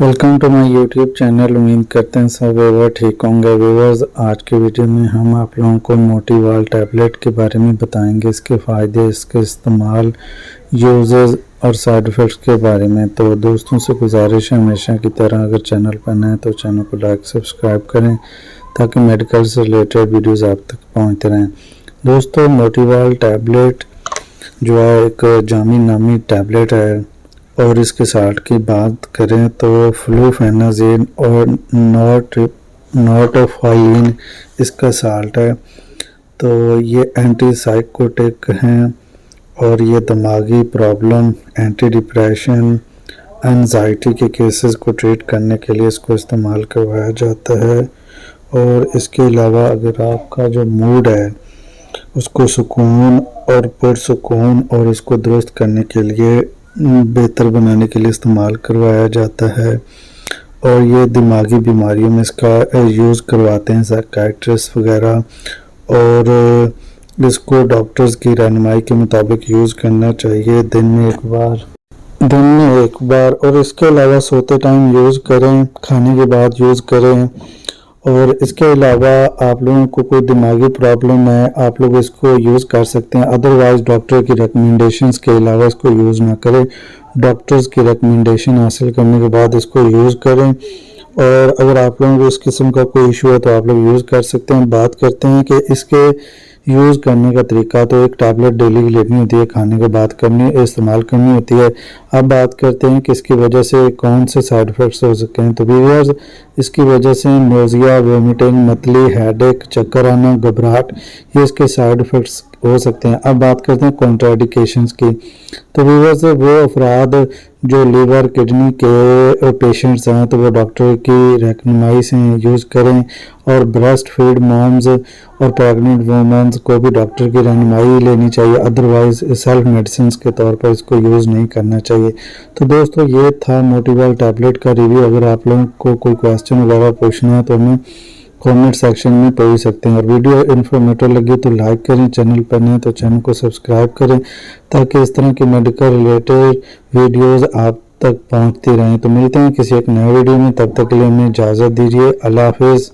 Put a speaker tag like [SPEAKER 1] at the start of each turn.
[SPEAKER 1] Welcome to my YouTube channel. उम्मीद करते हैं सब व्यूअर ठीक होंगे। व्यूअर्स, आज के वीडियो में हम आप लोगों को मोटीवाल टैबलेट के बारे में बताएंगे, इसके फ़ायदे, इसके इस्तेमाल, यूजेस और साइड इफ़ेक्ट्स के बारे में। तो दोस्तों से गुजारिश है हमेशा की तरह, अगर चैनल पर नए हैं तो चैनल को लाइक सब्सक्राइब करें ताकि मेडिकल से रिलेटेड वीडियोज़ आप तक पहुँचते रहें। दोस्तों, मोटीवाल टैबलेट जो है एक जामी नामी टैबलेट है और इसके साल्ट की बात करें तो फ्लूफेनाज़िन और नॉर्टेफाइलिन इसका साल्ट है। तो ये एंटीसाइकोटिक हैं और ये दिमागी प्रॉब्लम, एंटी डिप्रेशन, एंजाइटी के केसेस को ट्रीट करने के लिए इसको इस्तेमाल करवाया जाता है। और इसके अलावा अगर आपका जो मूड है उसको सुकून और पुरसुकून और इसको दुरुस्त करने के लिए, बेहतर बनाने के लिए इस्तेमाल करवाया जाता है। और ये दिमागी बीमारियों में इसका यूज़ करवाते हैं साइकियाट्रिस्ट वगैरह, और इसको डॉक्टर्स की रहनुमाई के मुताबिक यूज़ करना चाहिए दिन में एक बार। और इसके अलावा सोते टाइम यूज़ करें, खाने के बाद यूज़ करें। और इसके अलावा आप लोगों को कोई दिमागी प्रॉब्लम है, आप लोग इसको यूज़ कर सकते हैं। अदरवाइज़ डॉक्टर की रिकमेंडेशंस के अलावा इसको यूज़ ना करें। डॉक्टर्स की रिकमेंडेशन हासिल करने के बाद इसको यूज़ करें। और अगर आप लोगों को इस किस्म का कोई इशू है तो आप लोग यूज़ कर सकते हैं। बात करते हैं कि इसके यूज़ करने का तरीका। तो एक टैबलेट डेली की लेनी होती है, खाने के बाद इस्तेमाल करनी होती है। अब बात करते हैं कि इसकी वजह से कौन से साइड इफ़ेक्ट्स हो सकते हैं। तो व्यूअर्स, इसकी वजह से नोज़िया, वोमिटिंग, मतली, हेडेक, चक्कर आना, घबराहट, ये इसके साइड इफ़ेक्ट्स हो सकते हैं। अब बात करते हैं कॉन्ट्राइंडिकेशंस की। तो व्यूअर्स, वो अफराद जो लीवर किडनी के पेशेंट्स हैं तो वो डॉक्टर की रहनुमाई से यूज़ करें। और ब्रेस्ट फीड मॉम्स और प्रेग्नेंट वुमेन्स को भी डॉक्टर की रहनुमाई लेनी चाहिए, अदरवाइज़ सेल्फ मेडिसिन के तौर पर इसको यूज़ नहीं करना चाहिए। तो दोस्तों, ये था मोटीवाल टैबलेट का रिव्यू। अगर आप लोगों को कोई क्वेश्चन वगैरह पूछना है तो हमें कमेंट सेक्शन में पूछ सकते हैं। और वीडियो इन्फॉर्मेटिव लगी तो लाइक करें, चैनल पर नए तो चैनल को सब्सक्राइब करें ताकि इस तरह की मेडिकल रिलेटेड वीडियोस आप तक पहुंचती रहें। तो मिलते हैं किसी एक नए वीडियो में, तब तक के लिए हमें इजाज़त दीजिए। अल्लाह हाफिज़।